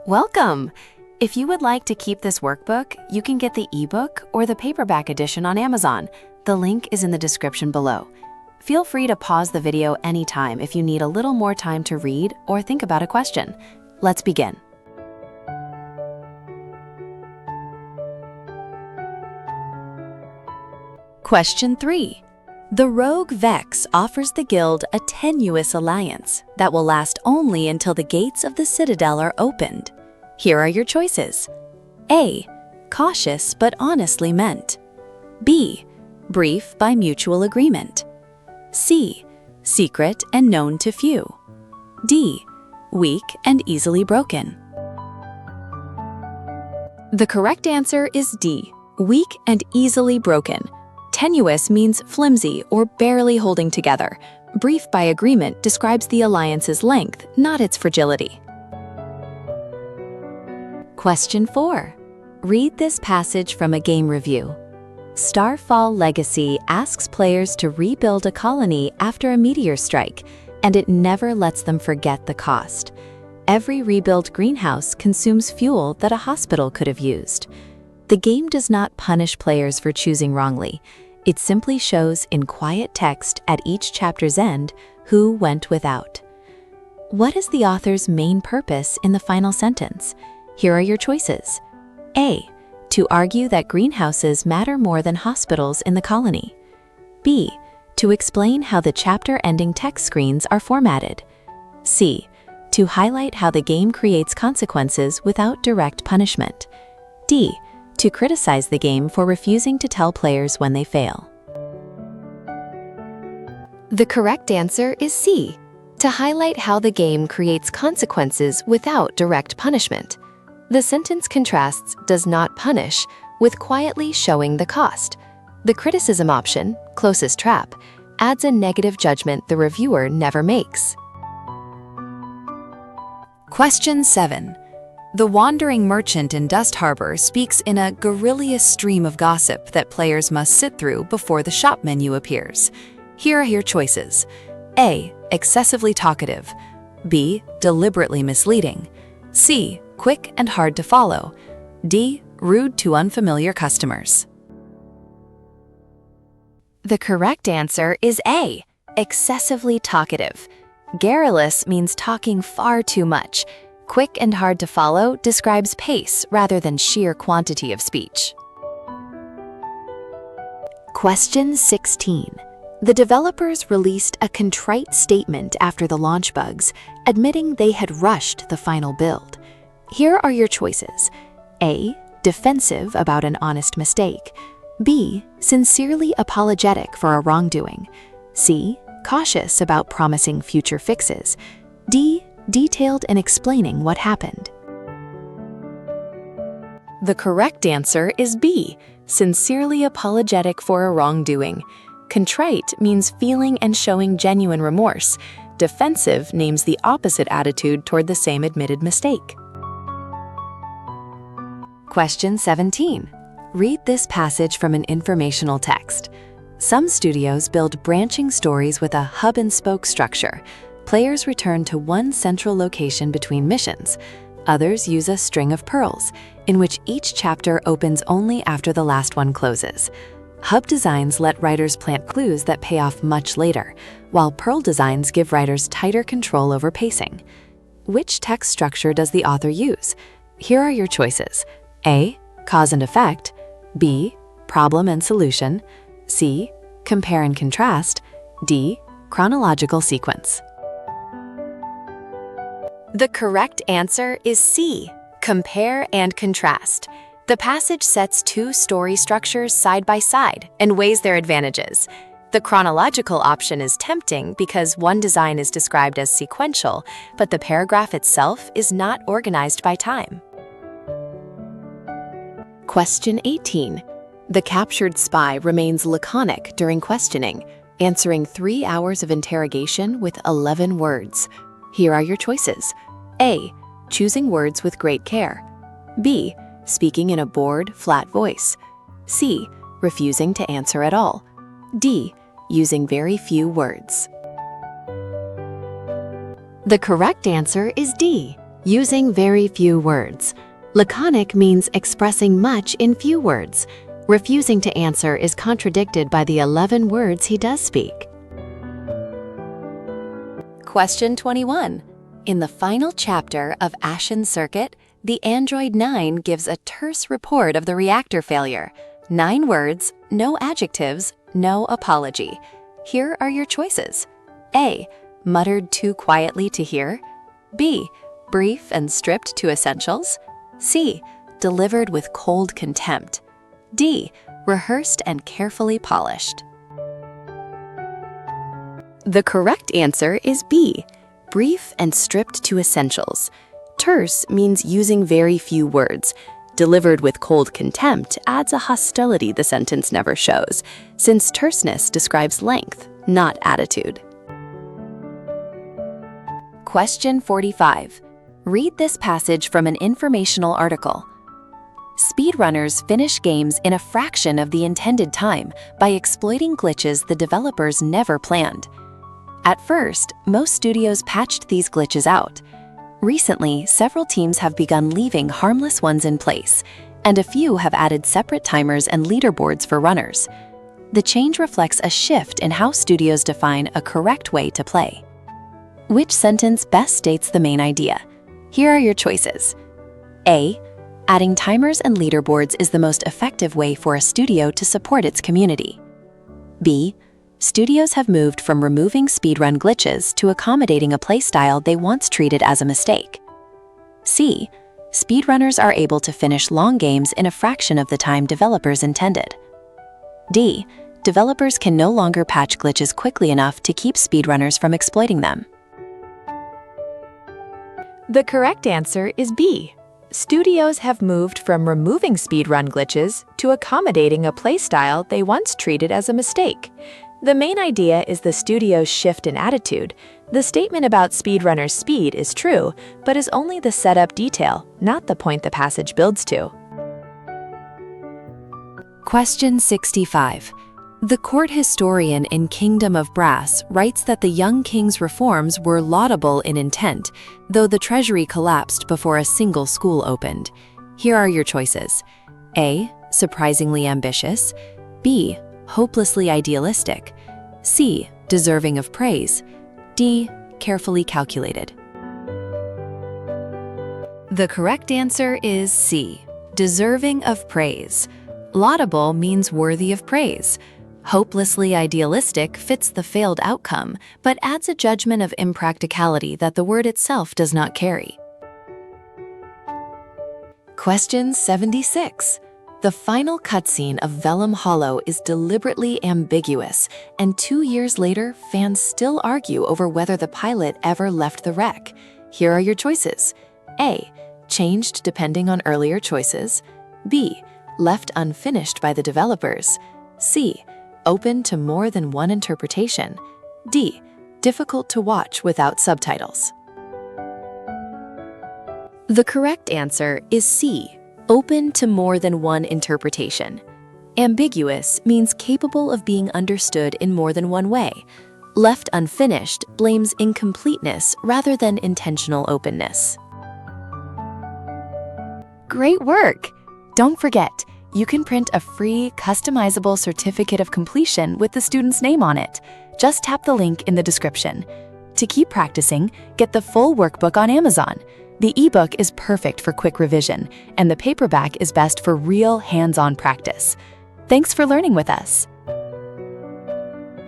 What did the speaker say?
Welcome! If you would like to keep this workbook, you can get the ebook or the paperback edition on Amazon. The link is in the description below. Feel free to pause the video anytime if you need a little more time to read or think about a question. Let's begin. Question 3. The Rogue Vex offers the Guild a tenuous alliance that will last only until the gates of the Citadel are opened. Here are your choices. A. Cautious but honestly meant. B. Brief by mutual agreement. C. Secret and known to few. D. Weak and easily broken. The correct answer is D. Weak and easily broken. Tenuous means flimsy or barely holding together. Brief by agreement describes the alliance's length, not its fragility. Question 4. Read this passage from a game review. Starfall Legacy asks players to rebuild a colony after a meteor strike, and it never lets them forget the cost. Every rebuilt greenhouse consumes fuel that a hospital could have used. The game does not punish players for choosing wrongly. It simply shows in quiet text at each chapter's end who went without. What is the author's main purpose in the final sentence? Here are your choices. A. To argue that greenhouses matter more than hospitals in the colony. B. To explain how the chapter-ending text screens are formatted. C. To highlight how the game creates consequences without direct punishment. D. To criticize the game for refusing to tell players when they fail. The correct answer is C. To highlight how the game creates consequences without direct punishment. The sentence contrasts does not punish with quietly showing the cost. The criticism option, closest trap, adds a negative judgment the reviewer never makes. Question 7. The wandering merchant in Dust Harbor speaks in a garrulous stream of gossip that players must sit through before the shop menu appears. Here are your choices. A. Excessively talkative. B. Deliberately misleading. C. Quick and hard to follow. D. Rude to unfamiliar customers. The correct answer is A. Excessively talkative. Garrulous means talking far too much. Quick and hard to follow describes pace rather than sheer quantity of speech. Question 16. The developers released a contrite statement after the launch bugs, admitting they had rushed the final build. Here are your choices. A. Defensive about an honest mistake. B. Sincerely apologetic for a wrongdoing. C. Cautious about promising future fixes. D. Detailed in explaining what happened. The correct answer is B. Sincerely apologetic for a wrongdoing. Contrite means feeling and showing genuine remorse. Defensive names the opposite attitude toward the same admitted mistake. Question 17. Read this passage from an informational text. Some studios build branching stories with a hub-and-spoke structure. Players return to one central location between missions. Others use a string of pearls, in which each chapter opens only after the last one closes. Hub designs let writers plant clues that pay off much later, while pearl designs give writers tighter control over pacing. Which text structure does the author use? Here are your choices. A. Cause and effect. B. Problem and solution. C. Compare and contrast. D. Chronological sequence. The correct answer is C. Compare and contrast. The passage sets two story structures side by side and weighs their advantages. The chronological option is tempting because one design is described as sequential, but the paragraph itself is not organized by time. Question 18. The captured spy remains laconic during questioning, answering 3 hours of interrogation with 11 words. Here are your choices. A. Choosing words with great care. B. Speaking in a bored, flat voice. C. Refusing to answer at all. D. Using very few words. The correct answer is D. Using very few words. Laconic means expressing much in few words. Refusing to answer is contradicted by the 11 words he does speak. Question 21. In the final chapter of Ashen Circuit, the android 9 gives a terse report of the reactor failure. 9 words, no adjectives, no apology. Here are your choices. A. Muttered too quietly to hear. B. Brief and stripped to essentials. C. Delivered with cold contempt. D. Rehearsed and carefully polished. The correct answer is B. Brief and stripped to essentials. Terse means using very few words. Delivered with cold contempt adds a hostility the sentence never shows, since terseness describes length, not attitude. Question 45. Read this passage from an informational article. Speedrunners finish games in a fraction of the intended time by exploiting glitches the developers never planned. At first, most studios patched these glitches out. Recently, several teams have begun leaving harmless ones in place, and a few have added separate timers and leaderboards for runners. The change reflects a shift in how studios define a correct way to play. Which sentence best states the main idea? Here are your choices. A. Adding timers and leaderboards is the most effective way for a studio to support its community. B. Studios have moved from removing speedrun glitches to accommodating a playstyle they once treated as a mistake. C. Speedrunners are able to finish long games in a fraction of the time developers intended. D. Developers can no longer patch glitches quickly enough to keep speedrunners from exploiting them. The correct answer is B. Studios have moved from removing speedrun glitches to accommodating a playstyle they once treated as a mistake. The main idea is the studio's shift in attitude. The statement about speedrunners' speed is true, but is only the setup detail, not the point the passage builds to. Question 65. The court historian in Kingdom of Brass writes that the young king's reforms were laudable in intent, though the treasury collapsed before a single school opened. Here are your choices. A. Surprisingly ambitious. B. Hopelessly idealistic. C. Deserving of praise. D. Carefully calculated. The correct answer is C. Deserving of praise. Laudable means worthy of praise. Hopelessly idealistic fits the failed outcome, but adds a judgment of impracticality that the word itself does not carry. Question 76. The final cutscene of Vellum Hollow is deliberately ambiguous, and 2 years later, fans still argue over whether the pilot ever left the wreck. Here are your choices. A. Changed depending on earlier choices. B. Left unfinished by the developers. C. Open to more than one interpretation. D. Difficult to watch without subtitles. The correct answer is C. Open to more than one interpretation. Ambiguous means capable of being understood in more than one way. Left unfinished blames incompleteness rather than intentional openness. Great work! Don't forget, you can print a free, customizable certificate of completion with the student's name on it. Just tap the link in the description. To keep practicing, get the full workbook on Amazon. The ebook is perfect for quick revision, and the paperback is best for real hands-on practice. Thanks for learning with us.